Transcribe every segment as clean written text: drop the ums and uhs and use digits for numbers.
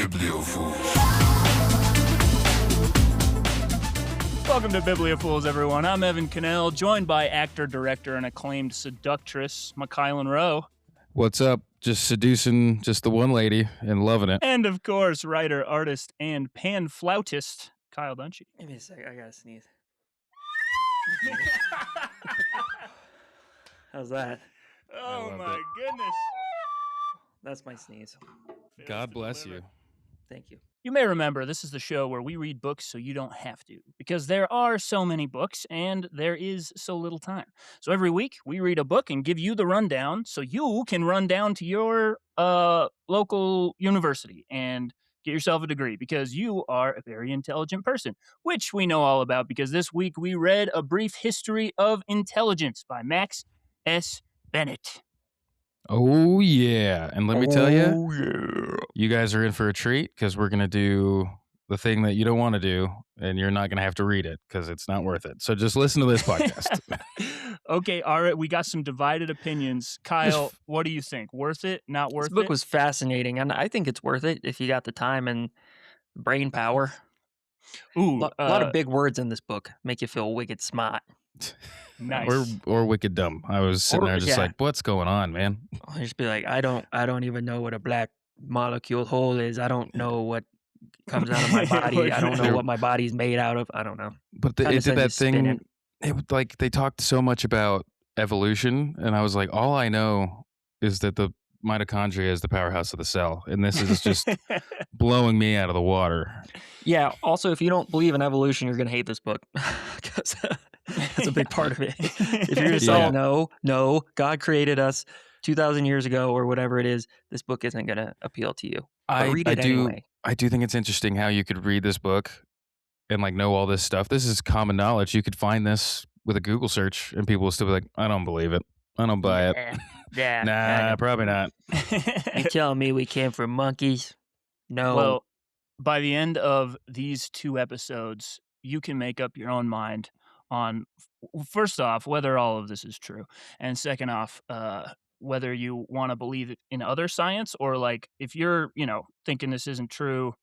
Bibliofools. Welcome to Bibliofools, everyone. I'm Evan Cannell, joined by actor, director, and acclaimed seductress, Mykailyn Rowe. What's up? Just seducing just the one lady and loving it. And, of course, writer, artist, and pan-flautist, Kyle Dunshee. Give me a sec. I gotta sneeze. How's that? Oh, my goodness. That's my sneeze. God bless you. Thank you. You may remember this is the show where we read books so you don't have to, because there are so many books and there is so little time. So every week we read a book and give you the rundown so you can run down to your local university and get yourself a degree, because you are a very intelligent person, which we know all about because this week we read A Brief History of Intelligence by Max S. Bennett. Oh, yeah. And let me tell you, you guys are in for a treat because we're going to do the thing that you don't want to do, and you're not going to have to read it because it's not worth it. So just listen to this podcast. Okay, all right. We got some divided opinions. Kyle, what do you think? Worth it? Not worth it? This book was fascinating, and I think it's worth it if you got the time and brain power. Ooh, A lot of big words in this book make you feel wicked smart. Nice. Or wicked dumb. I was sitting there just like, what's going on, man? I just be like, I don't even know what a black molecule hole is. I don't know what comes out of my body. I don't know what my body's made out of. I don't know. But it did that thing. It was like they talked so much about evolution, and I was like, all I know is that the mitochondria is the powerhouse of the cell, and this is just blowing me out of the water. Yeah. Also, if you don't believe in evolution, you're gonna hate this book because that's a big part of it. If you're just like, no, God created us 2,000 years ago or whatever it is, this book isn't gonna appeal to you. But read it anyway. I do think it's interesting how you could read this book and like know all this stuff. This is common knowledge. You could find this with a Google search, and people will still be like, I don't believe it. I don't buy it. Yeah. Nah, probably not. You telling me we came from monkeys? No. Well, by the end of these 2 episodes, you can make up your own mind on, first off, whether all of this is true, and second off, whether you want to believe in other science, or like if you're, thinking this isn't true,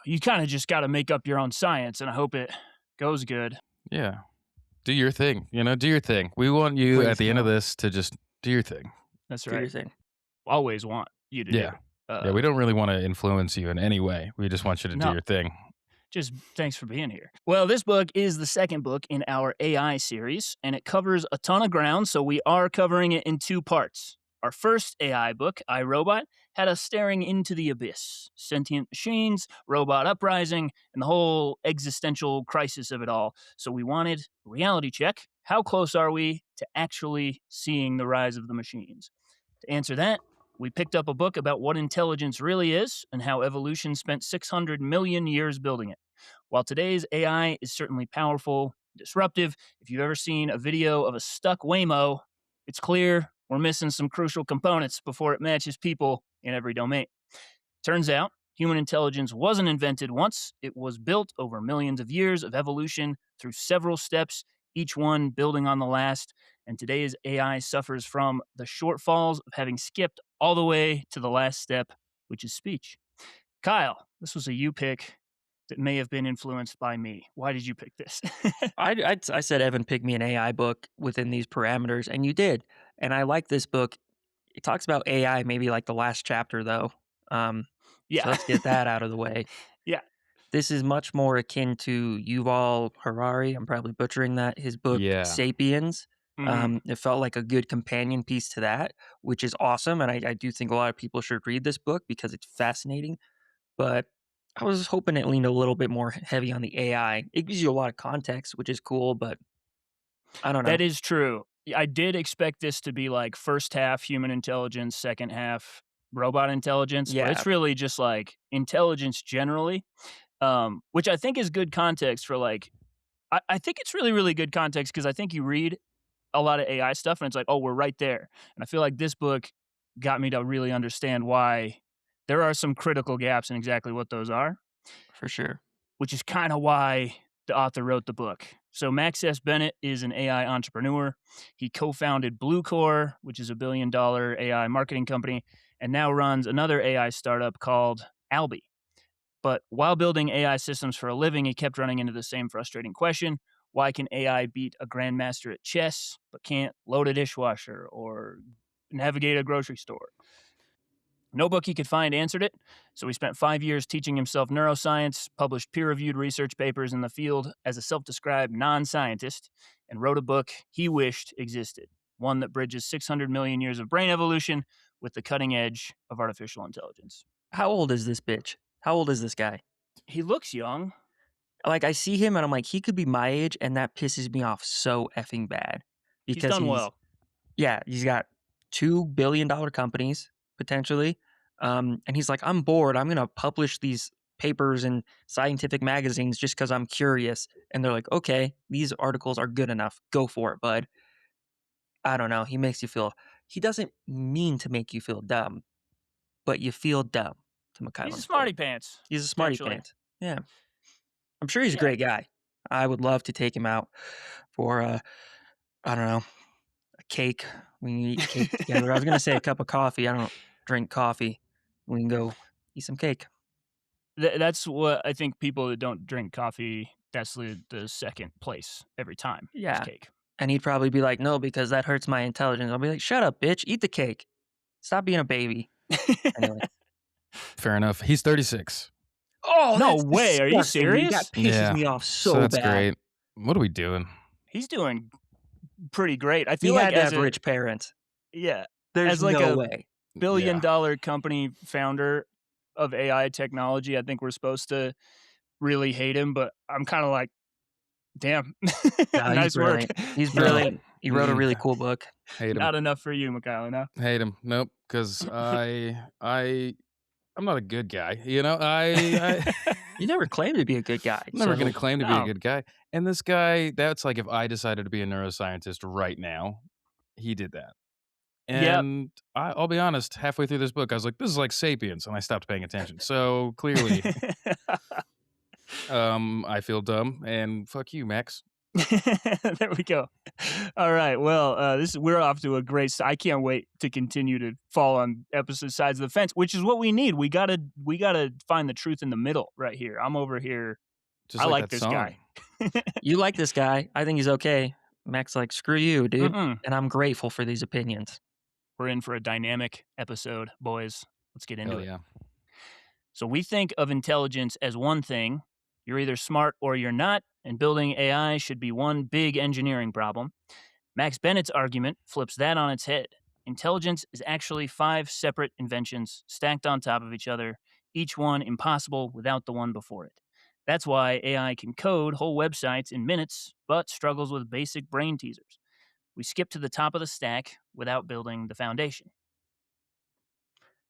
you kind of just got to make up your own science, and I hope it goes good. Yeah. Do your thing. Do your thing. We want you at the end of this to just do your thing. That's do right. your thing. Always want you to do. Yeah, we don't really want to influence you in any way. We just want you to do your thing. Just thanks for being here. Well, this book is the second book in our AI series, and it covers a ton of ground, so we are covering it in 2 parts. Our first AI book, I, Robot, had us staring into the abyss, sentient machines, robot uprising, and the whole existential crisis of it all. So we wanted a reality check. How close are we to actually seeing the rise of the machines? To answer that, we picked up a book about what intelligence really is and how evolution spent 600 million years building it. While today's AI is certainly powerful, disruptive, if you've ever seen a video of a stuck Waymo, it's clear we're missing some crucial components before it matches people in every domain. Turns out, human intelligence wasn't invented once. It was built over millions of years of evolution through several steps, each one building on the last. And today's AI suffers from the shortfalls of having skipped all the way to the last step, which is speech. Kyle, this was a you pick that may have been influenced by me. Why did you pick this? I said, Evan, pick me an AI book within these parameters, and you did. And I like this book. It talks about AI, maybe like the last chapter, though. Yeah. So let's get that out of the way. Yeah. This is much more akin to Yuval Harari. I'm probably butchering that. His book, Sapiens. It felt like a good companion piece to that, which is awesome. And I do think a lot of people should read this book because it's fascinating. But I was hoping it leaned a little bit more heavy on the AI. It gives you a lot of context, which is cool, but I don't know. That is true. I did expect this to be like first half human intelligence, second half robot intelligence. Yeah. But it's really just like intelligence generally, which I think is good context for like, I think it's really, really good context because I think you read a lot of AI stuff and it's like, oh, we're right there. And I feel like this book got me to really understand why there are some critical gaps in exactly what those are. For sure. Which is kind of why the author wrote the book. So Max S. Bennett is an AI entrepreneur. He co-founded Bluecore, which is $1 billion AI marketing company, and now runs another AI startup called Albie. But while building AI systems for a living, he kept running into the same frustrating question. Why can AI beat a grandmaster at chess, but can't load a dishwasher or navigate a grocery store? No book he could find answered it, so he spent 5 years teaching himself neuroscience, published peer-reviewed research papers in the field as a self-described non-scientist, and wrote a book he wished existed, one that bridges 600 million years of brain evolution with the cutting edge of artificial intelligence. How old is this bitch? How old is this guy? He looks young. Like, I see him and I'm like, he could be my age, and that pisses me off so effing bad. He's done well. Yeah, he's got $2 billion companies, potentially. And he's like, I'm bored. I'm going to publish these papers in scientific magazines just because I'm curious. And they're like, okay, these articles are good enough. Go for it, bud. I don't know. He makes you feel, he doesn't mean to make you feel dumb, but you feel dumb to Mikhail. He's a smarty pants. He's a smarty pants. Yeah. I'm sure he's a great guy. I would love to take him out for, I don't know, a cake. We can eat cake together. I was going to say a cup of coffee. I don't drink coffee. We can go eat some cake. That's what I think people that don't drink coffee, that's the second place every time. Yeah. Is cake. And he'd probably be like, no, because that hurts my intelligence. I'll be like, shut up, bitch. Eat the cake. Stop being a baby. Anyway. Fair enough. He's 36. Oh, no way. Disgusting. Are you serious? That pisses me off so that's bad. Great. What are we doing? He's doing pretty great. I feel he like had to have rich parents. Yeah. There's as like no a way. billion-dollar company founder of AI technology, I think we're supposed to really hate him, but I'm kind of like, damn. Nice work. He's brilliant. He wrote a really cool book. Hate him. Not enough for you, Mikhail, no? Hate him. Nope. Because I'm not a good guy. You know, You never claimed to be a good guy. I'm never going to claim to be a good guy. And this guy, that's like if I decided to be a neuroscientist right now, he did that. And I'll be honest, halfway through this book, I was like, this is like Sapiens, and I stopped paying attention. So clearly, I feel dumb, and fuck you, Max. There we go. All right. Well, we're off to a great start. I can't wait to continue to fall on opposite sides of the fence, which is what we need. We gotta find the truth in the middle right here. I'm over here. Just I like this guy. You like this guy. I think he's okay. Max like, screw you, dude. And I'm grateful for these opinions. We're in for a dynamic episode, boys. Let's get into it. Yeah. So we think of intelligence as one thing. You're either smart or you're not, and building AI should be one big engineering problem. Max Bennett's argument flips that on its head. Intelligence is actually 5 separate inventions stacked on top of each other, each one impossible without the one before it. That's why AI can code whole websites in minutes, but struggles with basic brain teasers. We skip to the top of the stack without building the foundation.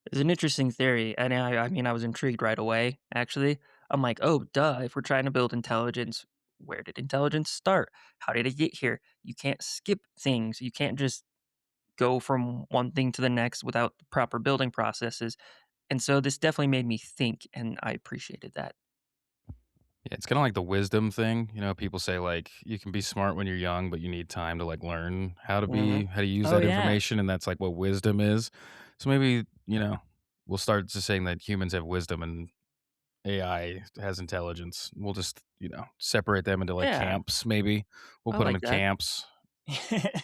It's an interesting theory, and I mean, I was intrigued right away, actually. I'm like, oh, duh, if we're trying to build intelligence, where did intelligence start? How did it get here? You can't skip things. You can't just go from one thing to the next without the proper building processes. And so this definitely made me think, and I appreciated that. Yeah, it's kind of like the wisdom thing. You know, people say like you can be smart when you're young, but you need time to like learn how to be, how to use that information, and that's like what wisdom is. So maybe, you know, we'll start just saying that humans have wisdom and AI has intelligence. We'll just, you know, separate them into like camps. Maybe we'll put them in camps.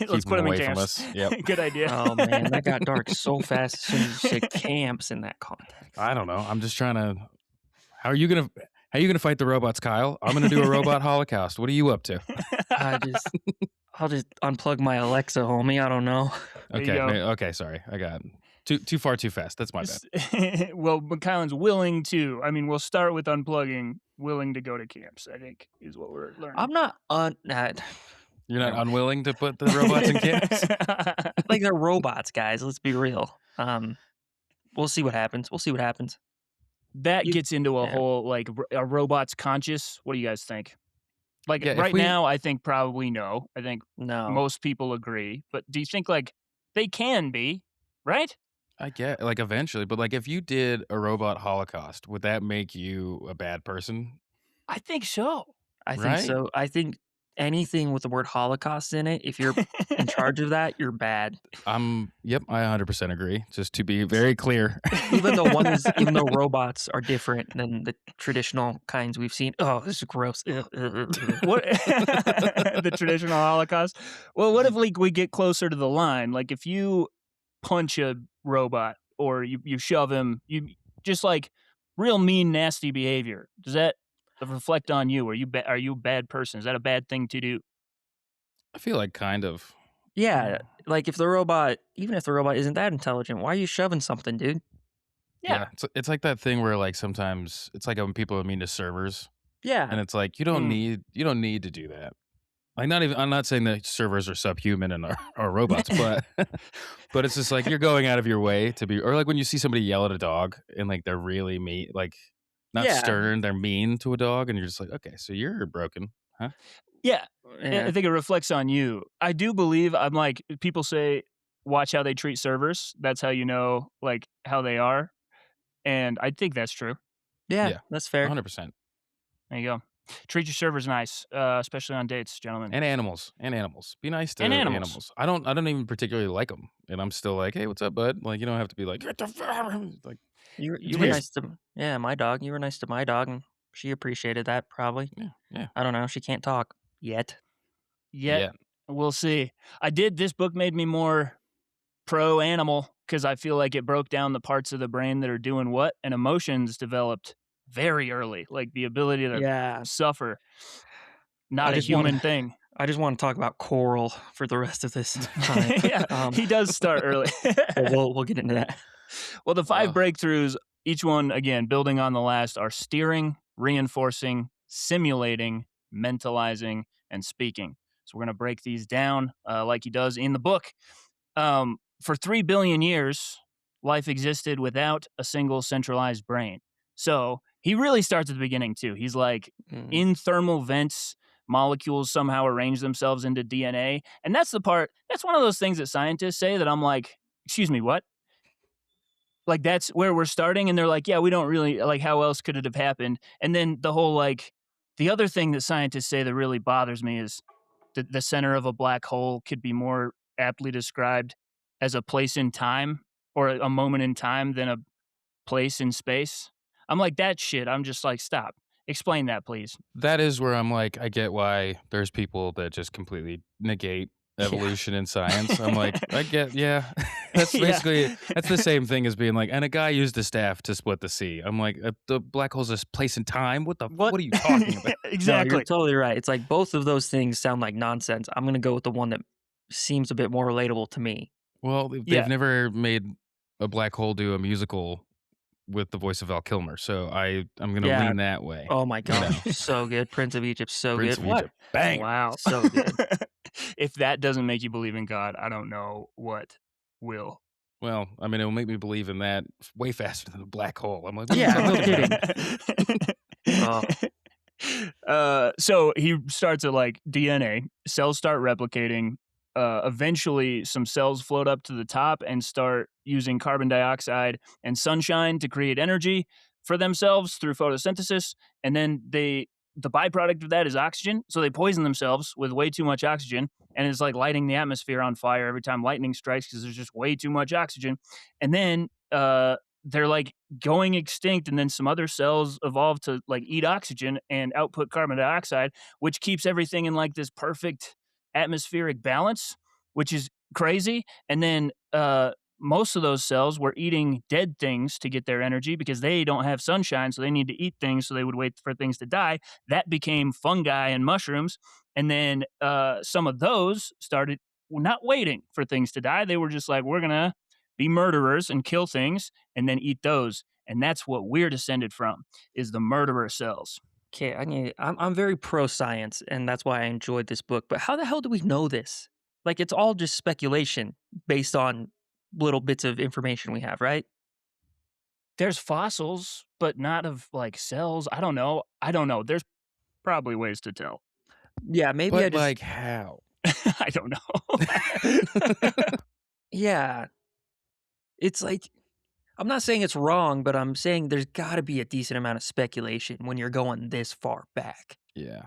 Let's put them in camps. Yep. Good idea. Oh man, that got dark so fast as soon as you said camps in that context. I don't know. I'm just trying to. How are you gonna fight the robots, Kyle? I'm gonna do a robot holocaust. What are you up to? I'll just unplug my Alexa, homie. I don't know. Okay. Sorry, I got too far too fast. That's my bad. Well, McKyllen's willing to. I mean, we'll start with unplugging. Willing to go to camps, I think, is what we're learning. I'm not You're not unwilling to put the robots in camps? Like they're robots, guys. Let's be real. We'll see what happens. That gets into a whole, like, a robot's conscious? What do you guys think? Like, right now, I think probably no. I think most people agree. But do you think, like, they can be, right? I get, like, eventually. But, like, if you did a robot holocaust, would that make you a bad person? I think so. I think so. I think anything with the word Holocaust in it, if you're in charge of that, you're bad. Yep, I 100% agree. Just to be very clear. Even though robots are different than the traditional kinds we've seen. Oh, this is gross. What the traditional Holocaust? Well, what if like we get closer to the line? Like if you punch a robot or you shove him, you just like real mean, nasty behavior. Does that reflect on you? Are you a bad person? Is that a bad thing to do? I feel like kind of. Yeah, like if the robot, even if the robot isn't that intelligent, why are you shoving something, dude? Yeah. It's like that thing where like sometimes it's like when people are mean to servers, and Yeah, it's like you don't need to do that. Like not even I'm not saying that servers are subhuman and are robots, but but it's just like you're going out of your way to be, or like when you see somebody yell at a dog and like they're really mean, like not yeah, stern, they're mean to a dog, and you're just like, okay, so you're broken, huh? Yeah. I yeah, think it reflects on you. I do believe I'm like people say watch how they treat servers. That's how you know like how they are. And I think that's true. yeah, Yeah, that's fair. 100%. There you go. Treat your servers nice, especially on dates, gentlemen. And animals, Be nice to And animals. animals. I don't even particularly like them, and I'm still like, hey, what's up, bud? Like you don't have to be like, get the like You it's were weird. nice to my dog. You were nice to my dog, and she appreciated that probably. Yeah. I don't know. She can't talk yet. Yet Yeah. we'll see. This book made me more pro animal because I feel like it broke down the parts of the brain that are doing what, and emotions developed very early, like the ability to Yeah, suffer, I not a just want human to. thing. I just want to talk about coral for the rest of this time. Yeah, he does start early. But we'll get into that. Well, the 5 Uh, breakthroughs, each one, again, building on the last, are steering, reinforcing, simulating, mentalizing, and speaking. So we're going to break these down like he does in the book. For 3 billion years, life existed without a single centralized brain. So he really starts at the beginning, too. He's like, in thermal vents, molecules somehow arrange themselves into DNA. And that's one of those things that scientists say that I'm like, excuse me, what? Like that's where we're starting, and they're like, yeah, we don't really like how else could it have happened? And then the whole like the other thing that scientists say that really bothers me is the center of a black hole could be more aptly described as a place in time or a moment in time than a place in space. I'm like that shit. I'm just like, stop. Explain that, please. that is where I'm like, I get why there's people that just completely negate evolution and science. I'm like, I get, yeah. That's basically that's the same thing as being like, and a guy used a staff to split the sea. I'm like, the black hole's this place and time. What are you talking about? No, Exactly. you're totally right. It's like both of those things sound like nonsense. I'm gonna go with the one that seems a bit more relatable to me. Well, Yeah. they've never made a black hole do a musical with the voice of Val Kilmer, so I'm gonna Yeah. lean that way. Oh my gosh, so good. Prince of Egypt, so Prince good. of What? Egypt, bang. Wow. So good. If that doesn't make you believe in God, I don't know what will. Well, I mean, it'll make me believe in that way faster than a black hole. I'm like, Yeah, no kidding. So he starts at like DNA. Cells start replicating. Eventually, some cells float up to the top and start using carbon dioxide and sunshine to create energy for themselves through photosynthesis. And then the byproduct of that is oxygen. So they poison themselves with way too much oxygen, and it's like lighting the atmosphere on fire every time lightning strikes because there's just way too much oxygen. And then they're like going extinct, and then some other cells evolve to like eat oxygen and output carbon dioxide, which keeps everything in like this perfect atmospheric balance, which is crazy. And then most of those cells were eating dead things to get their energy because they don't have sunshine, so they need to eat things, so they would wait for things to die. That became fungi and mushrooms. And then some of those started not waiting for things to die. They were just like, we're going to be murderers and kill things and then eat those. And that's what we're descended from, is the murderer cells. Okay, I'm very pro science, and that's why I enjoyed this book. But how the hell do we know this? Like, it's all just speculation based on little bits of information we have, right? There's fossils, but not of like cells. I don't know. There's probably ways to tell. Yeah, maybe I But just like how? I don't know. yeah. It's like I'm not saying it's wrong, but I'm saying there's got to be a decent amount of speculation when you're going this far back. Yeah.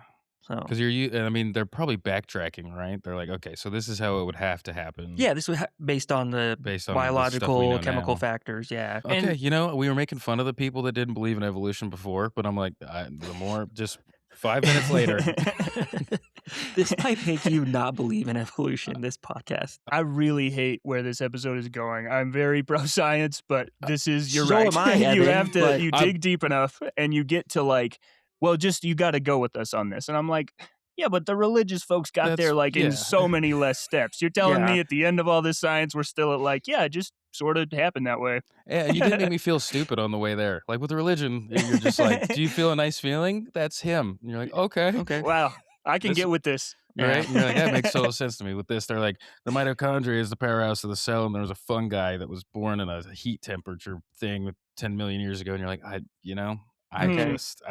So because I mean, they're probably backtracking, right? They're like, okay, so this is how it would have to happen yeah, this was based on the based on the stuff we biological, know chemical now. factors. Yeah, Okay, And we were making fun of the people that didn't believe in evolution before, but I'm like, the more just 5 minutes later. this might make you not believe in evolution. This podcast. I really hate where this episode is going. I'm very pro science, but you're So right. am I, You Evan, have to, but you dig deep enough and you get to like, well, just, you got to go with us on this. And I'm like, yeah, but the religious folks got there like in so many less steps. You're telling me Yeah. at the end of all this science, we're still at like, yeah, it just sort of happened that way. Yeah, you didn't make me feel stupid on the way there. Like with religion, you're just like, do you feel a nice feeling? That's him. And you're like, okay. Okay. Wow, I can get with this. Right? Yeah. And you're like, that makes total sense to me. With this, they're like, the mitochondria is the powerhouse of the cell, and there was a fungi that was born in a heat temperature thing with 10 million years ago. And you're like, I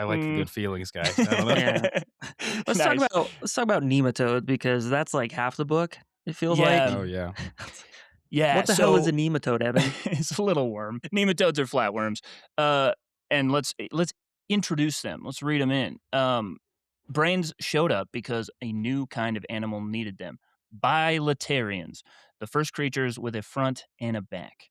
like the good feelings, guys. I don't know. Yeah. Let's Nice. talk about nematodes, because that's like half the book. It feels Yeah. like. Oh, yeah. Yeah. What the hell is a nematode, Evan? It's a little worm. Nematodes are flatworms. And let's introduce them. Let's read them in. Brains showed up because a new kind of animal needed them. Bilaterians, the first creatures with a front and a back,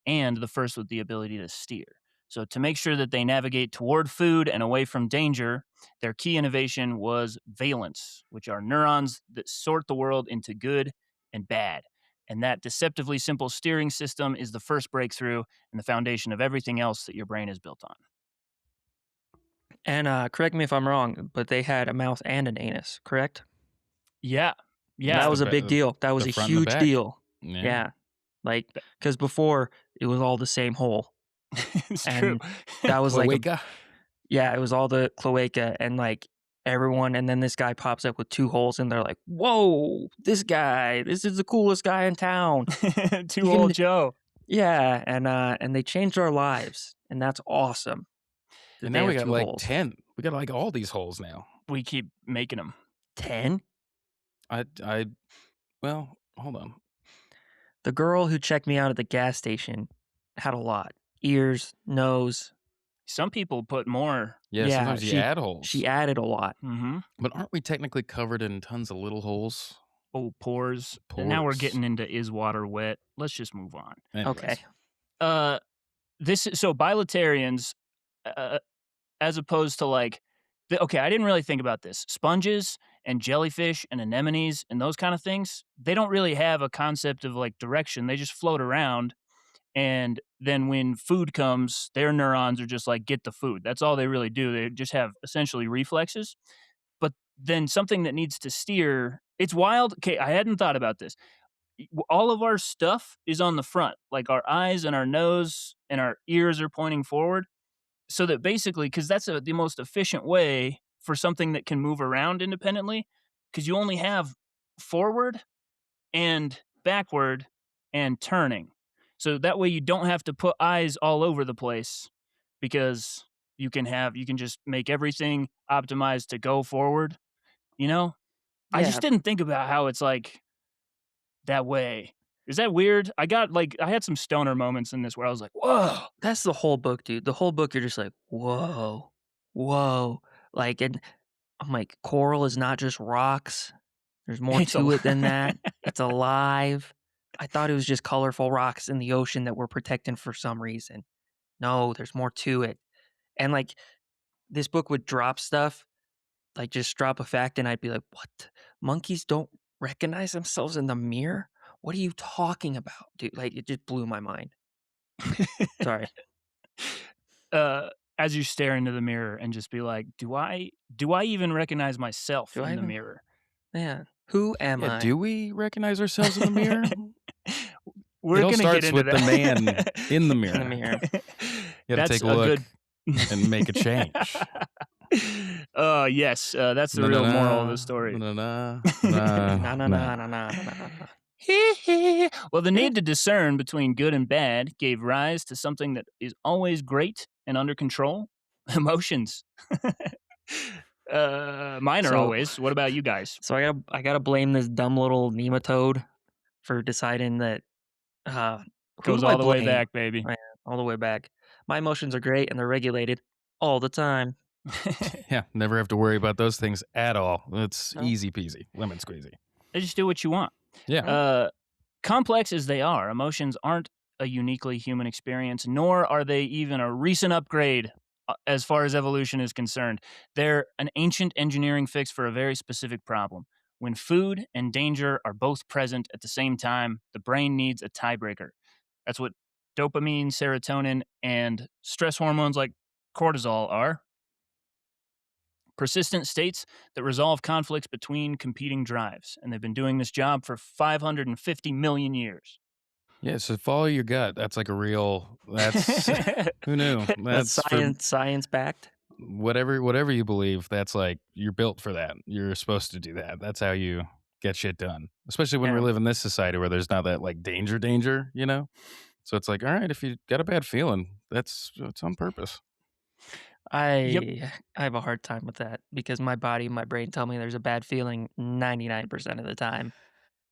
and the first with the ability to steer. So to make sure that they navigate toward food and away from danger, their key innovation was valence, which are neurons that sort the world into good and bad. And that deceptively simple steering system is the first breakthrough and the foundation of everything else that your brain is built on. And correct me if I'm wrong, but they had a mouth and an anus, correct? Yeah. Yeah. That was a big deal. That was the a front and the huge back. deal. Yeah. Yeah. Like, because before it was all the same hole. It's And true. that was like, Cloaca. it was all the cloaca, and like everyone, and then this guy pops up with 2 holes, and they're like, whoa, this is the coolest guy in town. Two-hole Joe. Yeah, and they changed our lives, and that's awesome. And now we got 2 like holes. 10. We got like all these holes now. We keep making them. 10? Well, hold on. The girl who checked me out at the gas station had a lot. Ears, nose. Some people put more. Yeah, Yeah, sometimes you add holes. She added a lot. Mm-hmm. But aren't we technically covered in tons of little holes? Oh, pores. And now we're getting into is water wet. Let's just move on. Anyways. Okay. So bilaterians, as opposed to like, I didn't really think about this. Sponges and jellyfish and anemones and those kind of things, they don't really have a concept of like direction. They just float around. And then when food comes, their neurons are just like, get the food. That's all they really do. They just have essentially reflexes. But then something that needs to steer, it's wild. Okay, I hadn't thought about this. All of our stuff is on the front, like our eyes and our nose and our ears are pointing forward. So that basically, because that's the most efficient way for something that can move around independently, because you only have forward and backward and turning. So that way you don't have to put eyes all over the place, because you can just make everything optimized to go forward. I just didn't think about how it's like that way. Is that weird? I had some stoner moments in this where I was like, whoa. That's the whole book, dude. The whole book, you're just like, whoa. Like, and I'm like, coral is not just rocks. There's more to it than that. It's alive. I thought it was just colorful rocks in the ocean that we're protecting for some reason. No, there's more to it. And like, this book would drop stuff, like just drop a fact, and I'd be like, what? Monkeys don't recognize themselves in the mirror? What are you talking about, dude? Like, it just blew my mind. Sorry. As you stare into the mirror and just be like, do I even recognize myself in the mirror? Yeah. Who am I? Do we recognize ourselves in the mirror? We're going to get into with that. the man in the mirror. In the mirror. You got to take a look and make a change. Yes, that's the real moral of the story. Well, the need to discern between good and bad gave rise to something that is always great and under control: emotions. Mine are always. What about you guys? So I gotta blame this dumb little nematode for deciding that goes all the way back, baby. All the way back. My emotions are great and they're regulated all the time. Yeah, never have to worry about those things at all. It's No. easy peasy, lemon squeezy. They just do what you want. Yeah. Complex as they are, emotions aren't a uniquely human experience, nor are they even a recent upgrade as far as evolution is concerned. They're an ancient engineering fix for a very specific problem. When food and danger are both present at the same time, the brain needs a tiebreaker. That's what dopamine, serotonin, and stress hormones like cortisol are. Persistent states that resolve conflicts between competing drives, and they've been doing this job for 550 million years. Yeah, so follow your gut. That's like a real. That's who knew. That's That's for science backed. whatever you believe. That's like you're built for that. You're supposed to do that. That's how you get shit done. Especially when we Yeah. live in this society where there's not that like danger. So it's like, all right, if you got a bad feeling, it's on purpose. Yep. I have a hard time with that because my body and my brain tell me there's a bad feeling 99% of the time.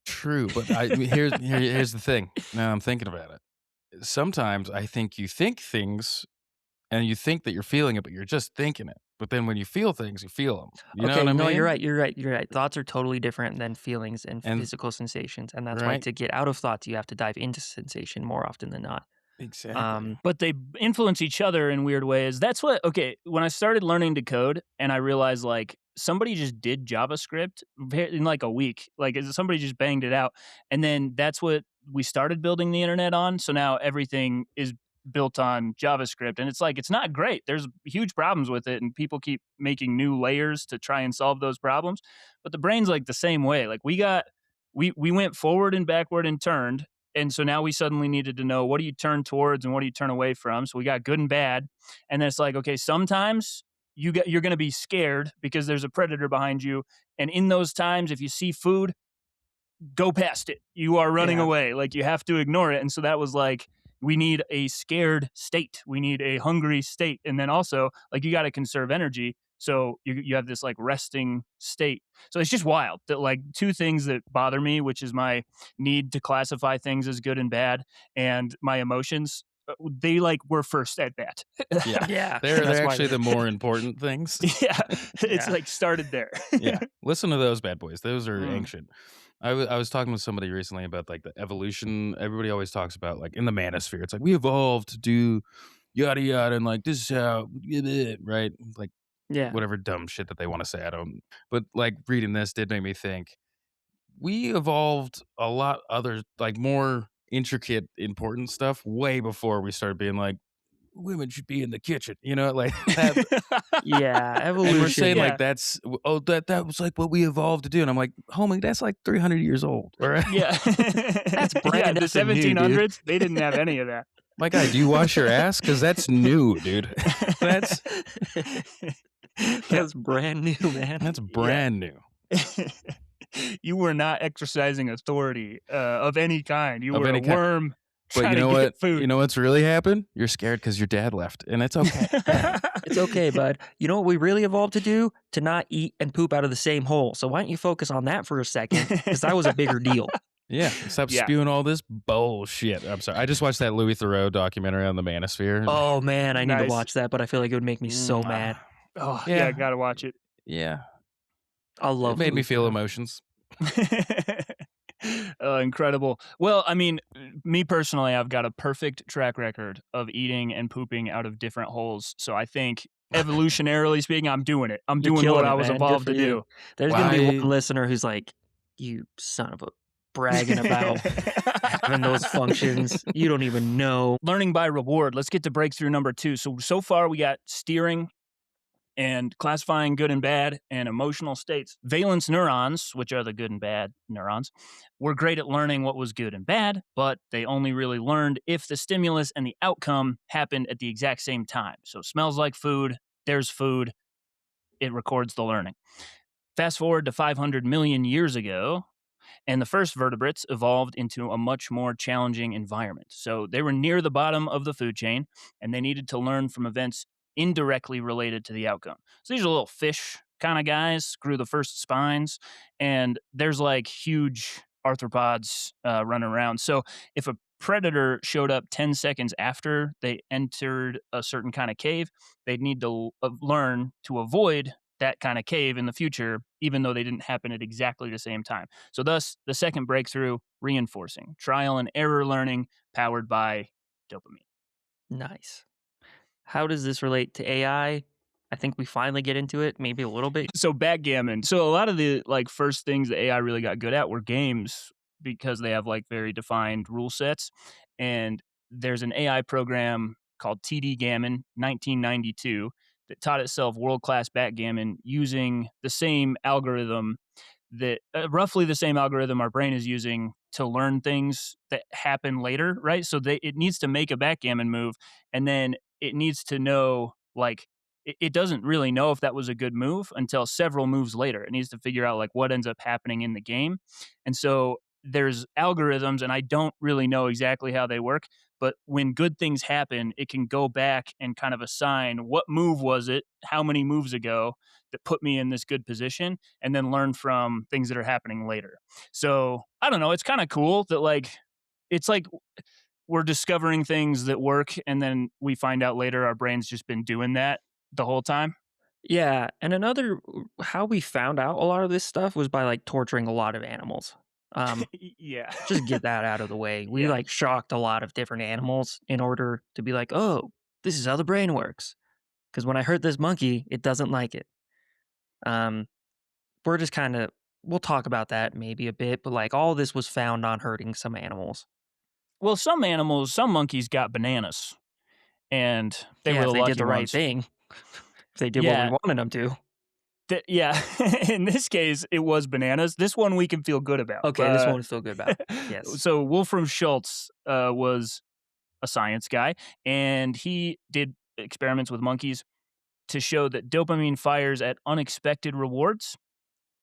True, but here's the thing. Now I'm thinking about it. Sometimes I think you think things and you think that you're feeling it, but you're just thinking it. But then when you feel things, you feel them. You know Okay, what I no, mean? you're right. Thoughts are totally different than feelings and And physical sensations, and that's why right, to get out of thoughts, you have to dive into sensation more often than not. exactly. But they influence each other in weird ways. That's what, okay, when I started learning to code and I realized like somebody just did JavaScript in like a week, like somebody just banged it out. And then that's what we started building the internet on. So now everything is built on JavaScript and it's like, it's not great. There's huge problems with it and people keep making new layers to try and solve those problems. But the brain's like the same way. Like we went forward and backward and turned, and so now we suddenly needed to know what do you turn towards and what do you turn away from. So we got good and bad. And then it's like, okay, sometimes you're going to be scared because there's a predator behind you. And in those times, if you see food, go past it. You are running Yeah. away. Like you have to ignore it. And so that was like, we need a scared state. We need a hungry state. And then also, like, you got to conserve energy. So you have this like resting state. So it's just wild that like two things that bother me, which is my need to classify things as good and bad and my emotions, they like were first at that. Yeah. Yeah, They're that's why actually the more important things. Yeah. It's Yeah. like started there. Yeah. Listen to those bad boys. Those are Mm. ancient. I was talking with somebody recently about like the evolution. Everybody always talks about like in the manosphere. It's like we evolved to do yada yada and like this is how right? Like Yeah. whatever dumb shit that they want to say. I don't. But like reading this did make me think we evolved a lot other like more intricate important stuff way before we started being like women should be in the kitchen, like that. Yeah, And we're evolution. saying Yeah. like that was like what we evolved to do, and I'm like, homie, that's like 300 years old. All right, Yeah. That's Yeah, brand the new, dude. 1700s, they didn't have any of that. my guy, do you wash your ass? Because that's new, dude. That's That's brand new, man. that's brand new. You were not exercising authority of any kind. You Of were any a kind. worm But trying you know to what? get food. You know what's really happened? You're scared because your dad left, and it's okay. It's okay, bud. You know what we really evolved to do? To not eat and poop out of the same hole. So why don't you focus on that for a second? Because that was a bigger deal. Yeah, stop Yeah. spewing all this bullshit. I'm sorry. I just watched that Louis Theroux documentary on the Manosphere. Oh man, I need to Nice. watch that, but I feel like it would make me so mad. Oh, Yeah. yeah, I gotta watch it. Yeah, I love it made me Louis feel Theroux. emotions. Incredible. Well, I mean, me personally, I've got a perfect track record of eating and pooping out of different holes. So I think evolutionarily speaking, I'm doing it. I'm You're doing killing what it, I was man. Good evolved for to you. do. There's gonna be Why- one listener who's like, "You son of a," bragging about having those functions. You don't even know. Learning by reward. Let's get to breakthrough number 2. So far we got steering and classifying good and bad and emotional states. Valence neurons, which are the good and bad neurons, were great at learning what was good and bad, but they only really learned if the stimulus and the outcome happened at the exact same time. So smells like food, there's food, it records the learning. Fast forward to 500 million years ago, and the first vertebrates evolved into a much more challenging environment. So they were near the bottom of the food chain, and they needed to learn from events indirectly related to the outcome. So these are little fish kind of guys, grew the first spines, and there's like huge arthropods running around. So if a predator showed up 10 seconds after they entered a certain kind of cave, they'd need to learn to avoid that kind of cave in the future, even though they didn't happen at exactly the same time. So thus, the second breakthrough, reinforcing, trial and error learning powered by dopamine. Nice. How does this relate to AI? I think we finally get into it, maybe a little bit. So backgammon. So a lot of the first things that AI really got good at were games because they have very defined rule sets. And there's an AI program called TD Gammon 1992 that taught itself world-class backgammon using the same algorithm that roughly the same algorithm our brain is using to learn things that happen later, right? So it needs to make a backgammon move, and then it needs to know it doesn't really know if that was a good move until several moves later. It needs to figure out what ends up happening in the game. And so there's algorithms, and I don't really know exactly how they work, but when good things happen, it can go back and kind of assign what move was it, how many moves ago that put me in this good position, and then learn from things that are happening later. So I don't know. It's kind of cool that it's like we're discovering things that work, and then we find out later our brain's just been doing that the whole time. Yeah, and how we found out a lot of this stuff was by torturing a lot of animals. Yeah. Just get that out of the way. We Yeah. shocked a lot of different animals in order to be like, oh, this is how the brain works. Because when I hurt this monkey, it doesn't like it. We're just we'll talk about that maybe a bit, but all this was found on hurting some animals. Well, some monkeys got bananas, and they were if the they lucky did the right ones. thing, if they did what we wanted them to. Yeah, in this case, it was bananas. This one we can feel good about. Okay, this one we feel good about. Yes. So Wolfram Schultz was a science guy, and he did experiments with monkeys to show that dopamine fires at unexpected rewards.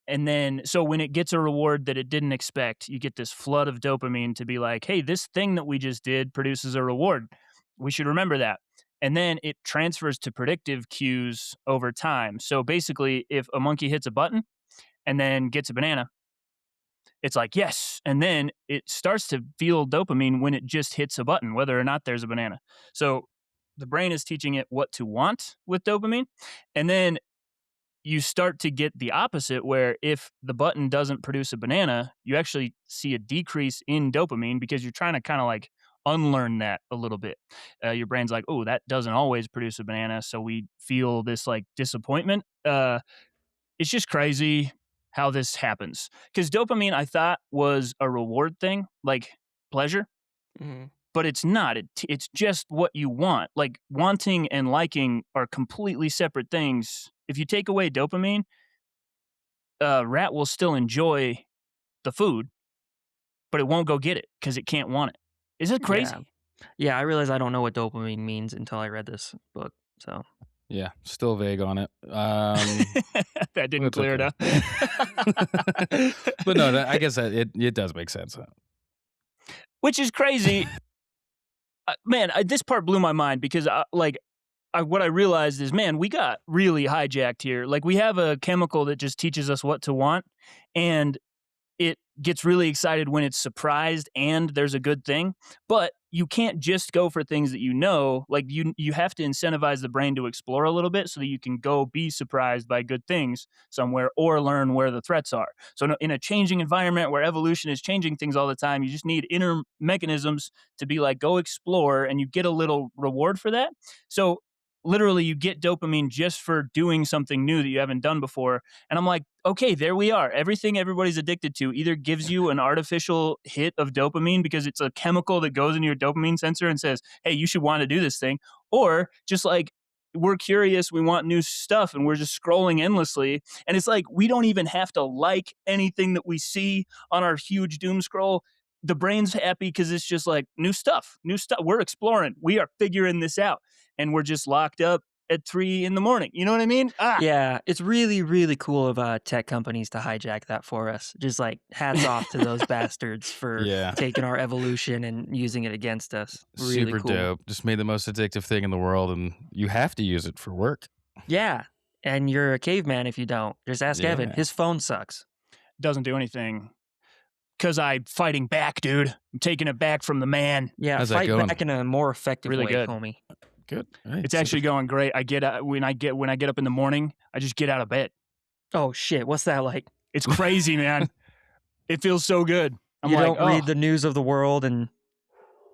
And then, so when it gets a reward that it didn't expect, you get this flood of dopamine to be like, hey, this thing that we just did produces a reward. We should remember that. And then it transfers to predictive cues over time. So basically, if a monkey hits a button and then gets a banana, it's like, yes. And then it starts to feel dopamine when it just hits a button, whether or not there's a banana. So the brain is teaching it what to want with dopamine. And then you start to get the opposite, where if the button doesn't produce a banana, you actually see a decrease in dopamine because you're trying to kind of unlearn that a little bit. Your brain's like, oh, that doesn't always produce a banana. So we feel this disappointment. It's just crazy how this happens. Because dopamine, I thought, was a reward thing, like pleasure. Mm-hmm. But it's not. It's just what you want. Wanting and liking are completely separate things. If you take away dopamine, a rat will still enjoy the food, but it won't go get it because it can't want it. Is it crazy? Yeah, I realize I don't know what dopamine means until I read this book. So yeah, still vague on it. That didn't clear it up. But no, I guess it does make sense. Which is crazy. Man, this part blew my mind because what I realized is, man, we got really hijacked here. We have a chemical that just teaches us what to want, and it gets really excited when it's surprised and there's a good thing. But you can't just go for things that you know. You have to incentivize the brain to explore a little bit so that you can go be surprised by good things somewhere or learn where the threats are. So in a changing environment where evolution is changing things all the time, you just need inner mechanisms to be go explore, and you get a little reward for that. So literally you get dopamine just for doing something new that you haven't done before. And I'm like, okay, there we are. Everything everybody's addicted to either gives you an artificial hit of dopamine because it's a chemical that goes into your dopamine sensor and says, hey, you should want to do this thing. Or just we're curious, we want new stuff, and we're just scrolling endlessly. And it's we don't even have to like anything that we see on our huge doom scroll. The brain's happy because it's just new stuff. We're exploring. We are figuring this out. And we're just locked up at 3 a.m. You know what I mean? Yeah, it's really, really cool of tech companies to hijack that for us. Just hats off to those bastards for taking our evolution and using it against us. Really super cool. Dope. Just made the most addictive thing in the world, and you have to use it for work. Yeah, and you're a caveman if you don't. Just ask Evan. His phone sucks. Doesn't do anything. Because I'm fighting back, dude. I'm taking it back from the man. Yeah, How's that fight going? back in a more effective Really way, good. homie. Good. Right. It's actually going great. I get when I get up in the morning, I just get out of bed. Oh shit, what's that like? It's crazy, man. It feels so good. I'm you like, don't read the news of the world and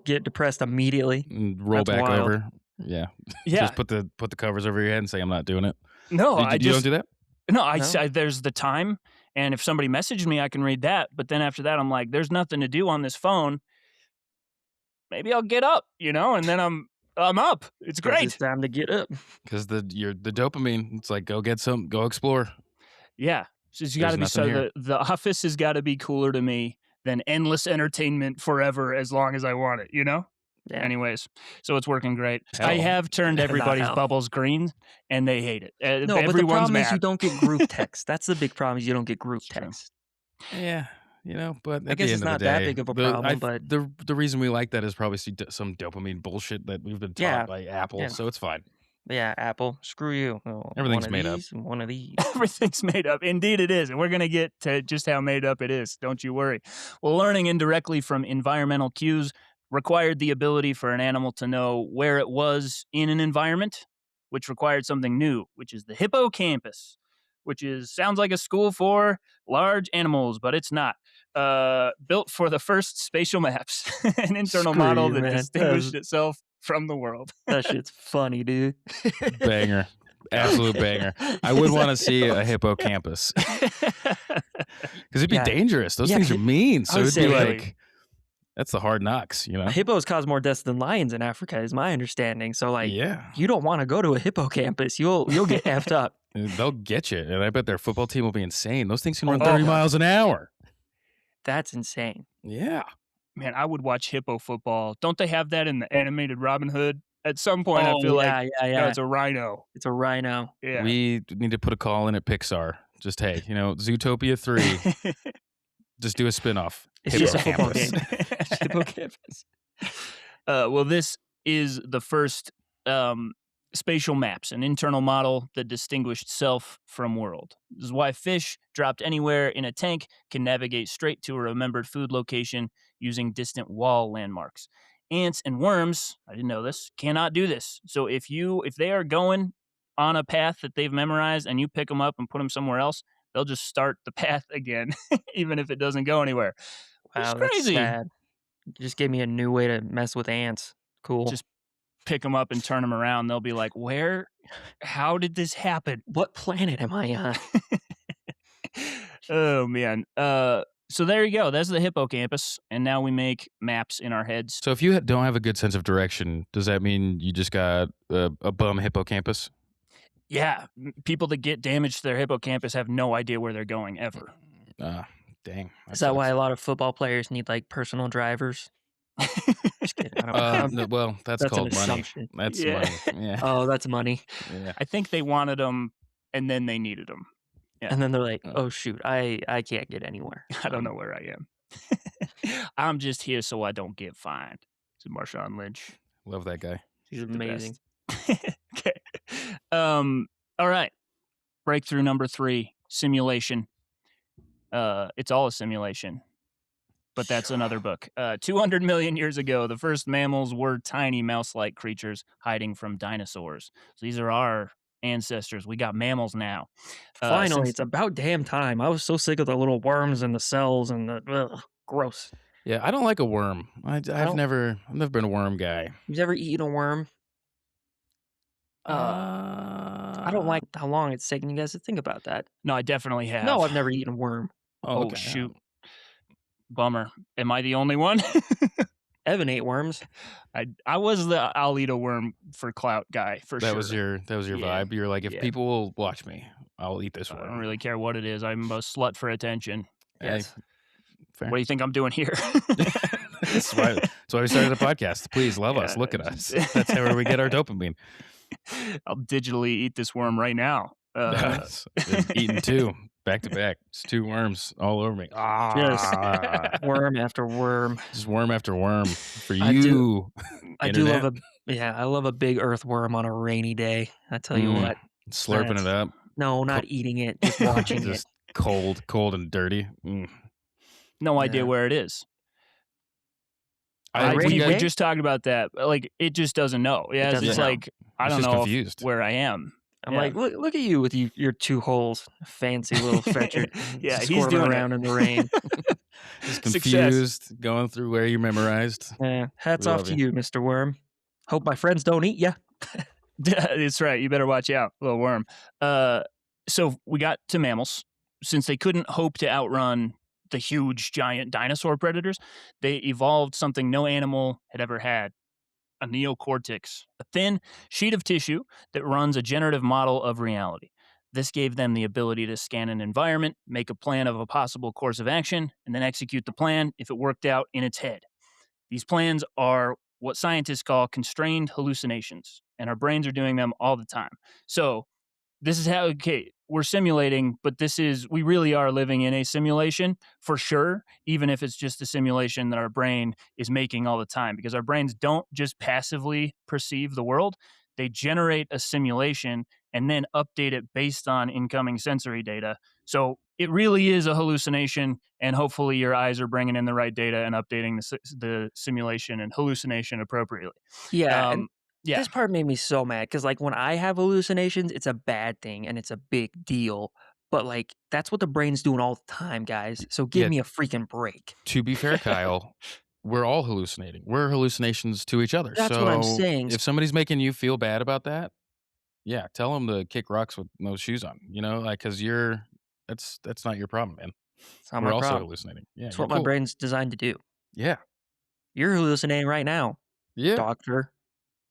get depressed immediately. And roll That's back wild. over. Yeah. Yeah. Just put the covers over your head and say, I'm not doing it. No, you don't do that? No, I there's the time, and if somebody messaged me, I can read that. But then after that, I'm like, there's nothing to do on this phone. Maybe I'll get up, and then I'm up. It's great. It's time to get up. Because the dopamine, it's like, go get some, go explore. Yeah. So it's got to be the office has got to be cooler to me than endless entertainment forever as long as I want it, Yeah. Anyways, so it's working great. Hell. I have turned everybody's bubbles green, and they hate it. No, but the problem is you don't get group text. That's the big problem. Is you don't get group text. Yeah, but I guess it's not that big of a problem. But the reason we like that is probably some dopamine bullshit that we've been taught by Apple, so it's fine. Yeah, Apple, screw you. Everything's made up. One of these. Everything's made up. Indeed, it is, and we're gonna get to just how made up it is. Don't you worry. Well, learning indirectly from environmental cues required the ability for an animal to know where it was in an environment, which required something new, which is the hippocampus, which sounds like a school for large animals, but it's not. Built for the first spatial maps, an internal model that distinguished itself from the world. That shit's funny, dude. Banger. Absolute banger. I would want to see a hippocampus. Because it'd be dangerous. Those things are mean. So it'd be like... That's the hard knocks, Hippos cause more deaths than lions in Africa, is my understanding. So, you don't want to go to a hippocampus. You'll get effed up. They'll get you, and I bet their football team will be insane. Those things can run 30 miles an hour. That's insane. Yeah, man, I would watch hippo football. Don't they have that in the animated Robin Hood? At some point, I feel like it's a rhino. It's a rhino. Yeah, we need to put a call in at Pixar. Just Zootopia 3. Just do a spinoff. It's just a football game. Hippocampus. Well, this is the first spatial maps, an internal model that distinguished self from world. This is why fish dropped anywhere in a tank can navigate straight to a remembered food location using distant wall landmarks. Ants and worms, I didn't know this, cannot do this. So if they are going on a path that they've memorized and you pick them up and put them somewhere else, they'll just start the path again, even if it doesn't go anywhere. Wow, it's crazy. That's sad. You just gave me a new way to mess with ants. Cool. Just pick them up and turn them around. They'll be like, how did this happen? What planet am I on? Oh, man. So there you go. That's the hippocampus. And now we make maps in our heads. So if you don't have a good sense of direction, does that mean you just got a bum hippocampus? Yeah. People that get damaged to their hippocampus have no idea where they're going ever. Dang. Is that why a lot of football players need personal drivers? Just kidding. Well, that's called money. Assumption. That's money. Yeah. Oh, that's money. Yeah. I think they wanted them and then they needed them. Yeah. And then they're like, oh, shoot, I can't get anywhere. I don't know where I am. I'm just here so I don't get fined. It's Marshawn Lynch. Love that guy. He's amazing. Okay. All right. Breakthrough number 3, simulation. It's all a simulation, but that's another book. 200 million years ago, the first mammals were tiny mouse-like creatures hiding from dinosaurs. So these are our ancestors. We got mammals now. Finally, it's about damn time. I was so sick of the little worms and the cells and the gross. Yeah, I don't like a worm. I've never been a worm guy. You've ever eaten a worm? I don't like how long it's taking you guys to think about that. No, I definitely have. No, I've never eaten a worm. Oh, okay. Shoot. Bummer. Am I the only one? Evan ate worms. I was the I'll eat a worm for clout guy for sure. That was your vibe. You're like, if people will watch me, I'll eat this worm. I don't really care what it is. I'm a slut for attention. Yes. What do you think I'm doing here? That's why we started a podcast. Please love us. Look at us. That's how we get our dopamine. I'll digitally eat this worm right now. Eating 2 back to back. It's 2 worms all over me. Yes. Worm after worm. Just worm after worm for you. I love a big earthworm on a rainy day. I tell you what. Slurping it up. No, not eating it. Just watching it. Cold and dirty. no idea Yeah. where it is. A rainy We day? just talked about that. Like, it just doesn't know. It Yeah, it's doesn't know. like, I It's don't just know confused. where I am. I'm Yeah. like, look at you with your 2 holes, fancy little fetcher, Yeah, he's squirming doing it. around in the rain. Just Success. confused, going through where you memorized. Yeah, hats We off love to you. you, Mr. Worm. Hope my friends don't eat ya. That's right. You better watch out, little worm. So we got to mammals. Since they couldn't hope to outrun the huge, giant dinosaur predators, they evolved something no animal had ever had: a neocortex, a thin sheet of tissue that runs a generative model of reality. This gave them the ability to scan an environment, make a plan of a possible course of action, and then execute the plan if it worked out in its head. These plans are what scientists call constrained hallucinations, and our brains are doing them all the time. So, this is how, okay, we're simulating, but we really are living in a simulation for sure, even if it's just a simulation that our brain is making all the time, because our brains don't just passively perceive the world. They generate a simulation and then update it based on incoming sensory data. So it really is a hallucination, and hopefully your eyes are bringing in the right data and updating the simulation and hallucination appropriately. Yeah, and Yeah. this part made me so mad because, like, when I have hallucinations, it's a bad thing and it's a big deal. But, like, that's what the brain's doing all the time, guys. So give Yeah. me a freaking break. To be fair, Kyle, we're all hallucinating. We're hallucinations to each other. That's what I'm So saying. if somebody's making you feel bad about that, yeah, tell them to kick rocks with no shoes on. Like, because that's not your problem, man. It's not We're my also problem. hallucinating. Yeah, It's you're what my cool. brain's designed to do. Yeah, You're hallucinating right now, yeah. doctor.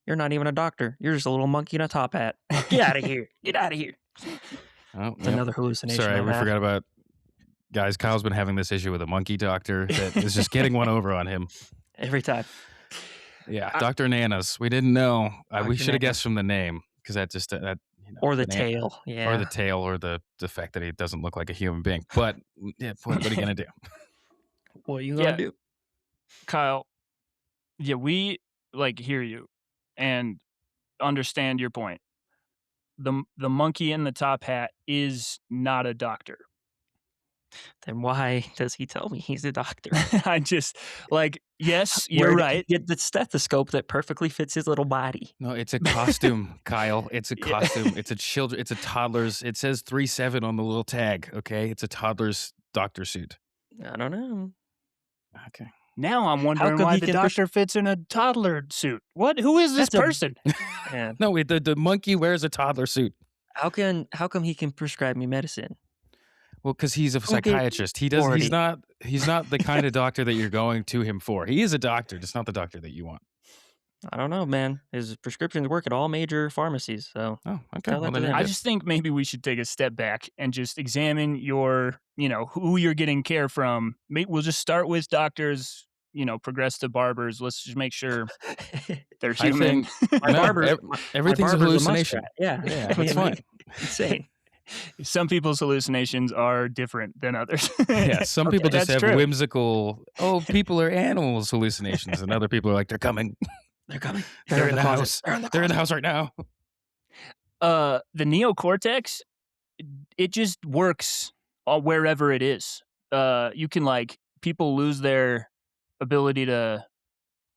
You're not even a doctor. You're just a little monkey in a top hat. Get out of here. Get out of here. Oh, It's another hallucination. Sorry, I we have. forgot about. Guys, Kyle's been having this issue with a monkey doctor that is just getting one over on him. Every time. Yeah, Dr. Nanas. We didn't know. We Dr. should have Nanas. guessed from the name, because that just Or the banana- tail. Yeah. or the tail, or the fact that he doesn't look like a human being. But yeah, what are you gonna do? What are you gonna do? Kyle, yeah, we hear you and understand your point. The monkey in the top hat is not a doctor. Then why does he tell me he's a doctor? I just yes, Where you're did right. he get the stethoscope that perfectly fits his little body? No, it's a costume, Kyle. It's a costume. It's a toddler's. It says 3-7 on the little tag. Okay, it's a toddler's doctor suit. I don't know. Okay. Now I'm wondering come why he the can doctor fits in a toddler suit. What? Who is this That's a- person? Yeah. No, the monkey wears a toddler suit. How come he can prescribe me medicine? Well, because he's a psychiatrist. He's not the kind of doctor that you're going to him for. He is a doctor, just not the doctor that you want. I don't know, man. His prescriptions work at all major pharmacies, so Oh, okay. tell that to them. I just think maybe we should take a step back and just examine your, who you're getting care from. We'll just start with doctors, progress to barbers. Let's just make sure they're I human. think My barber, everything's a barber's hallucination. muskrat. Yeah, Yeah, that's fine. Insane. Some people's hallucinations are different than others. Yeah, some people just that's have true. whimsical, people are animals hallucinations, and other people are like, they're coming. They're coming. They're in the closet. house. They're in the They're in the closet. house right now. The neocortex, it just works wherever it is. You can people lose their ability to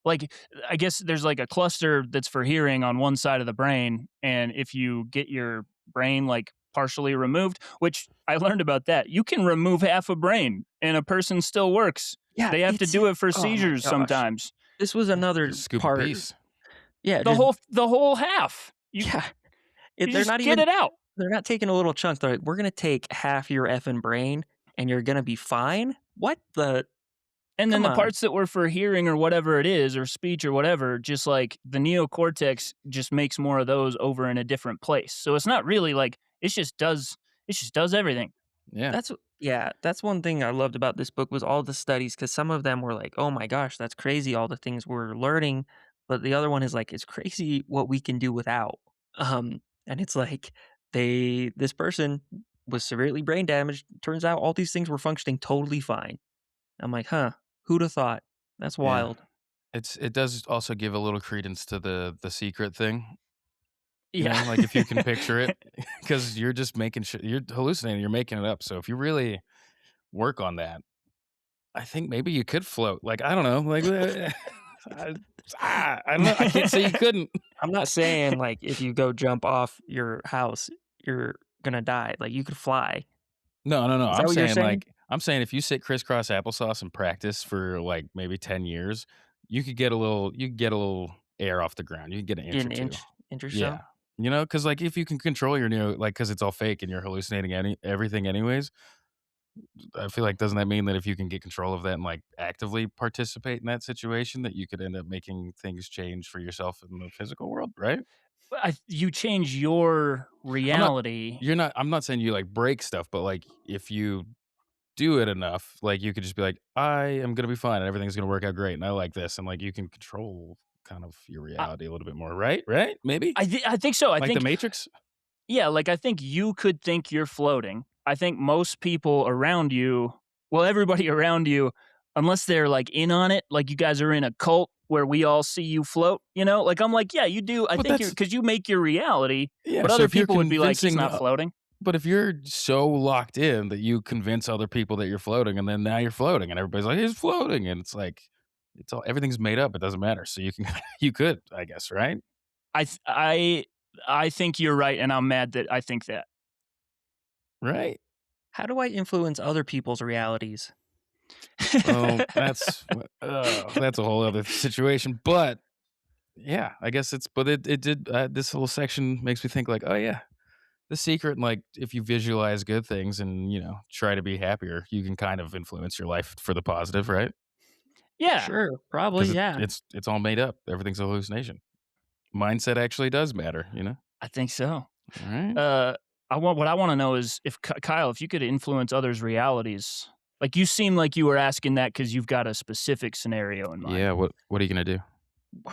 I guess there's a cluster that's for hearing on one side of the brain, and if you get your brain partially removed, which I learned about that, you can remove half a brain and a person still works. Yeah, They have to do it for oh my seizures gosh. sometimes. This was another Scoop a part. piece. Yeah, The whole half. yeah. You They're just not get even. it out. They're not taking a little chunk. They're like, we're gonna take half your effing brain, and you're gonna be fine. What the? And then Come the on. parts that were for hearing or whatever it is, or speech or whatever, just the neocortex just makes more of those over in a different place. So it's not really it just does everything. Yeah. That's one thing I loved about this book was all the studies, because some of them were like, oh my gosh, that's crazy, all the things we're learning. But the other one is it's crazy what we can do without. And it's this person was severely brain damaged. Turns out all these things were functioning totally fine. I'm like, huh, who'd have thought? That's wild. It does also give a little credence to the secret thing. Yeah. If you can picture it, because you're just making you're hallucinating, you're making it up. So if you really work on that, I think maybe you could float. Like, I don't know. Like, I, I don't know. I can't say you couldn't. I'm not saying, like, if you go jump off your house, you're gonna die. Like, you could fly. No, no, no. Is that what you're saying? I'm saying if you sit crisscross applesauce and practice for like maybe 10 years, you could get a little air off the ground. You could get an Get inch or an two. inch or so? Yeah. Because like if you can control your like because it's all fake and you're hallucinating everything anyways, I feel like doesn't that mean that if you can get control of that and like actively participate in that situation, that you could end up making things change for yourself in the physical world, right? You change your I'm not reality. I'm not saying you like break stuff, but like if you do it enough, like you could just be like, I am gonna be fine and everything's gonna work out great and I like this, and like you can control kind of your I, reality a little bit more, right? Right? Maybe? I think so. I Like the think Matrix? Yeah, like, I think you could think you're floating. I think most people around you, well, everybody around you, unless they're, like, in on it, like, you guys are in a cult where we all see you float, you know? Like, I'm like, "Yeah, you do." I But think that's because you make your reality, yeah, but so other if you're people would be like, "He's convincing not floating." but if you're so locked in that you convince other people that you're floating and then now you're floating and everybody's like, "He's floating," and it's like it's all everything's made up, it doesn't matter. So you can you could, I guess, right? I th I think you're right, and I'm mad that I think that. Right? How do I influence other people's realities? Well, that's a whole other situation, but yeah, I guess it's but it did this little section makes me think like, "Oh yeah, the secret and like if you visualize good things and, try to be happier, you can kind of influence your life for the positive, right? Yeah, Sure, probably, Because yeah. it's all made up. Everything's a hallucination. Mindset actually does matter, you know? I think so. All right. Uh, what I wanna know is if Kyle, if you could influence others' realities, like, you seem like you were asking that because 'cause you've got a specific scenario in mind. Yeah, what are you gonna do?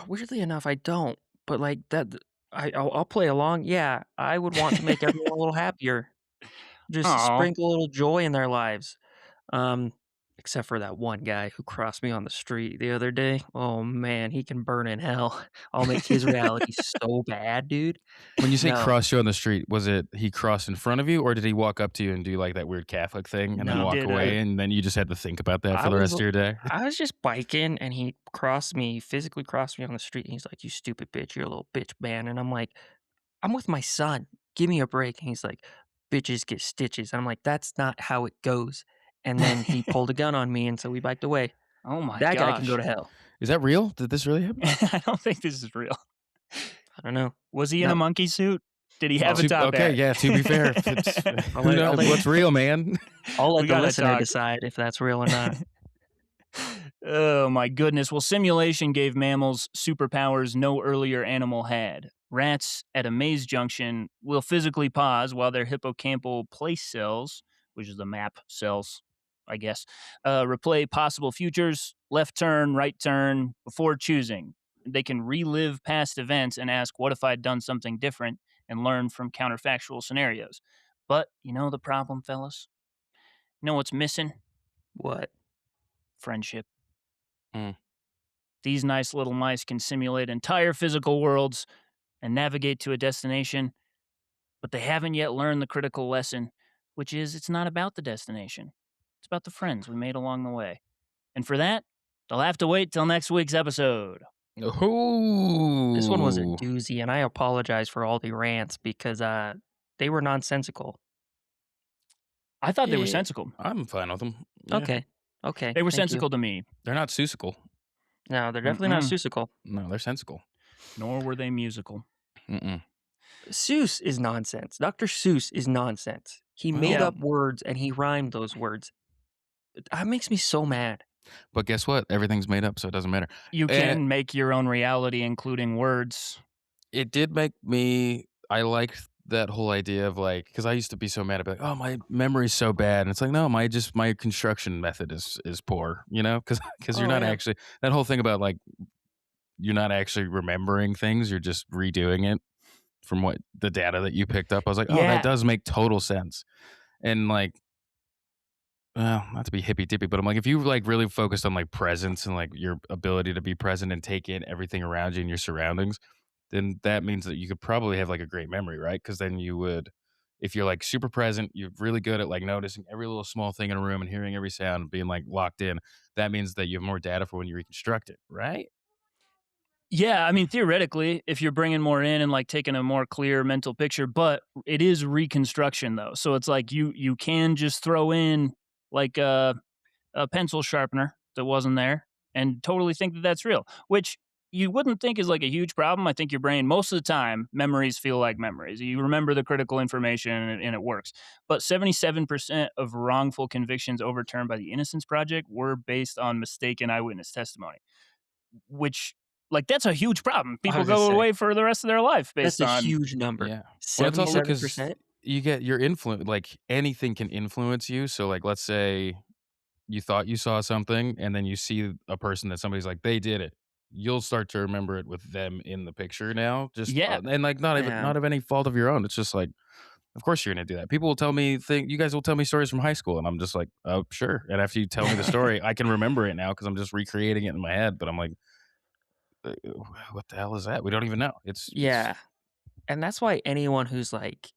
Weirdly enough, I don't, but, like, I'll play along. Yeah, I would want to make everyone a little happier, just Aw. sprinkle a little joy in their lives. Um, except for that one guy who crossed me on the street the other day. Oh, man, he can burn in hell. I'll make his reality so bad, dude. When you say No, cross you on the street, was it he crossed in front of you, or did he walk up to you and do like that weird Catholic thing and then He no, walk did, away and then you just had to think about that for I the was rest of your day? I was just biking and he physically crossed me on the street, and he's like, "You stupid bitch, you're a little bitch man," and I'm like, "I'm with my son, give me a break," and he's like, "Bitches get stitches," and I'm like, "That's not how it goes," and then he pulled a gun on me, and so we biked away. Oh my That guy can go gosh. to hell. Is that real? Did this really happen? I don't think this is real. I don't know. Was he in a Not monkey suit? Did he have well, a top Okay, hat? yeah, to be fair, it's, I'll who let knows what's real, man? I'll We let the gotta listener talk. decide if that's real or not. Oh my goodness. Well, simulation gave mammals superpowers no earlier animal had. Rats at a maze junction will physically pause while their hippocampal place cells, which is the map cells, I guess, replay possible futures, left turn, right turn, before choosing. They can relive past events and ask, what if I'd done something different, and learn from counterfactual scenarios. But you know the problem, fellas? You know what's missing? What? Friendship. Mm. These nice little mice can simulate entire physical worlds and navigate to a destination, but they haven't yet learned the critical lesson, which is it's not about the destination. It's about the friends we made along the way. And for that, they'll have to wait till next week's episode. This one was a Ooh. doozy, and I apologize for all the rants because, they were nonsensical. I thought they were Yeah, sensical. I'm fine with them. Yeah, Okay. Okay, They were thank you. sensical to me. they're not susical. No, they're definitely not Mm-mm. Seussical. No, they're sensical. Nor were they musical. Mm-mm. Seuss is nonsense. Dr. Seuss is nonsense. He Well, made Yeah, up words and he rhymed those words. That makes me so mad. but guess what? Everything's made up, so it doesn't matter. you Eh, can make your own reality, including words. it did make me. I liked that whole idea of like, because I used to be so mad about, oh, my memory's so bad, and it's like, no, my construction method is poor, because you're Oh, not yeah. actually that whole thing about like you're not actually remembering things, you're just redoing it from what the data that you picked up. I was like, oh, that Yeah, does make total sense, and like well, not to be hippy dippy, but I'm like, if you like really focused on like presence and like your ability to be present and take in everything around you and your surroundings, then that means that you could probably have like a great memory, right? Because then you would if you're like super present, you're really good at like noticing every little small thing in a room and hearing every sound and being like locked in. That means that you have more data for when you reconstruct it, right? Yeah, I mean, theoretically, if you're bringing more in and like taking a more clear mental picture, but it is reconstruction though. So it's like you can just throw in like a pencil sharpener that wasn't there and totally think that that's real, which you wouldn't think is like a huge problem. I think your brain, most of the time, memories feel like memories. You remember the critical information and it works. But 77% of wrongful convictions overturned by the Innocence Project were based on mistaken eyewitness testimony, which, like, that's a huge problem. I People was gonna go say, away for the rest of their life that's based a on, huge number. Yeah. Well, it's also because 77%? you get your influence, like anything can influence you. So, like, let's say you thought you saw something and then you see a person that somebody's like, they did it. You'll start to remember it with them in the picture now. Just, yeah, and like, not even, Yeah. not of any fault of your own. It's just like, of course you're going to do that. People will tell me you guys will tell me stories from high school. And I'm just like, oh, sure. And after you tell me the story, I can remember it now because I'm just recreating it in my head. But I'm like, what the hell is that? We don't even know. It's Yeah. And that's why anyone who's like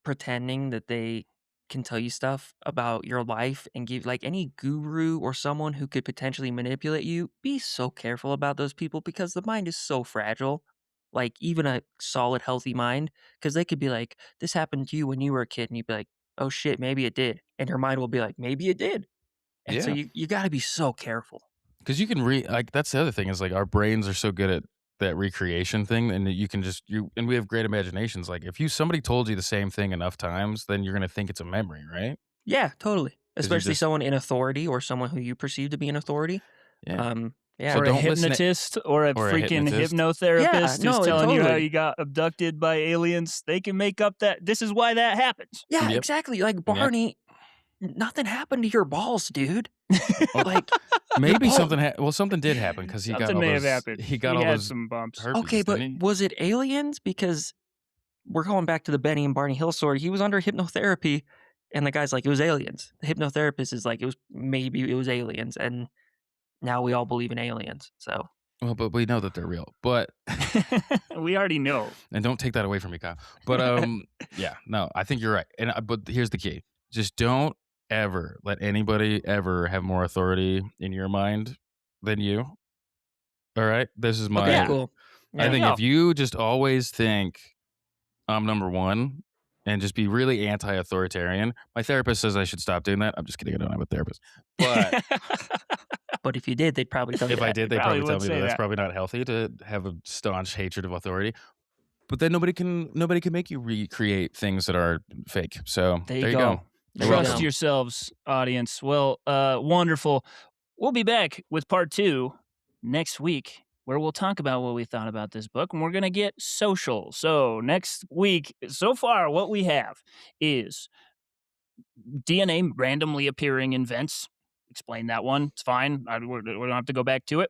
pretending that they can tell you stuff about your life and give like any guru or someone who could potentially manipulate you, be so careful about those people because the mind is so fragile. Like even a solid, healthy mind, because they could be like, this happened to you when you were a kid, and you'd be like, oh shit, maybe it did. And your mind will be like, maybe it did. And so yeah. you got to be so careful. Because you can like that's the other thing is like our brains are so good at that recreation thing, and that you can just and we have great imaginations. Like if somebody told you the same thing enough times, then you're gonna think it's a memory, right? Yeah, totally. 'Cause you Especially just someone in authority or someone who you perceive to be in authority. yeah. Yeah. So or a don't listen to hypnotist or a or a freaking hypnotist. Yeah, hypnotherapist who's no, telling you how totally. you got abducted by aliens. They can make up that this is why that happens. Yeah, Yep. exactly. Like Yep. Barney, nothing happened to your balls, dude. Like Maybe your ball- something something did happen because he got Something all may those have happened. he got He all had those some bumps. herpes, Okay, but didn't he? was it aliens? Because we're going back to the Benny and Barney Hill story. He was under hypnotherapy, and the guy's like, it was aliens. The hypnotherapist is like, maybe it was aliens, and now we all believe in aliens. So Well, but we know that they're real. But We already know. and don't take that away from me, Kyle. But yeah, no, I think you're right. And but here's the key: just don't ever let anybody ever have more authority in your mind than you. All right, this is my. okay, Yeah. cool. I Yeah. think Yeah. if you just always think I'm number one and just be really anti-authoritarian, my therapist says I should stop doing that. I'm just kidding. I don't have a therapist. But But if you did, they'd probably tell you if I that. did, they'd probably probably tell would me say that that's that. probably not healthy to have a staunch hatred of authority. But then nobody can make you recreate things that are fake. So There you there you go. go. There you Trust go. yourselves, audience. Well, wonderful. We'll be back with part 2 next week, where we'll talk about what we thought about this book, and we're going to get social. So next week, so far, what we have is DNA randomly appearing in vents. Explain that one. It's fine. We don't have to go back to it.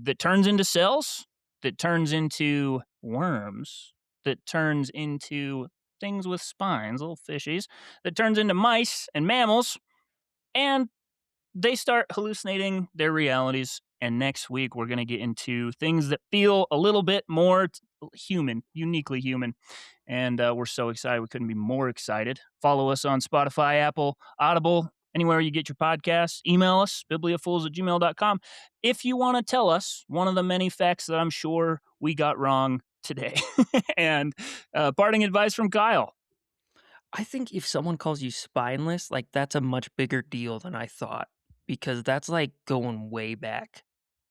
That turns into cells, that turns into worms, that turns into things with spines, little fishies, that turns into mice and mammals, and they start hallucinating their realities. And next week, we're going to get into things that feel a little bit more human, uniquely human. And we're so excited. We couldn't be more excited. Follow us on Spotify, Apple, Audible, anywhere you get your podcasts. Email us, bibliafools@gmail.com, if you want to tell us one of the many facts that I'm sure we got wrong today. And parting advice from Kyle. I think if someone calls you spineless, like that's a much bigger deal than I thought, because that's like going way back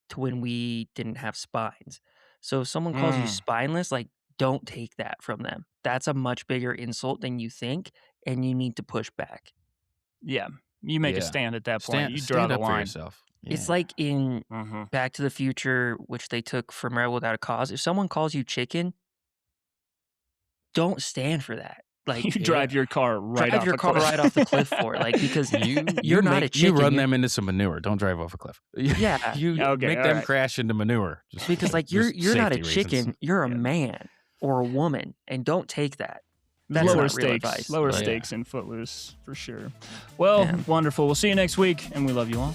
to when we didn't have spines. So if someone calls you spineless, like don't take that from them. That's a much bigger insult than you think, and you need to push back. Yeah, you make a Yeah. stand at that point. You draw Stand the up for line. yourself. It's Yeah. like in Mhm. Back to the Future, which they took from Rebel Without a Cause. If someone calls you chicken, don't stand for that. Like You drive your car right drive off your a car cliff. right off the cliff for it, like because you're not a chicken. You run you're- them into some manure. Don't drive off a cliff. Yeah. you Okay, make all them right. crash into manure. Just because like you're just not a safety chicken, reasons. you're a Yeah. man or a woman, and don't take that. That's Lower not real stakes, advice. lower But- stakes in Footloose for sure. Well, Yeah. wonderful. We'll see you next week, and we love you all.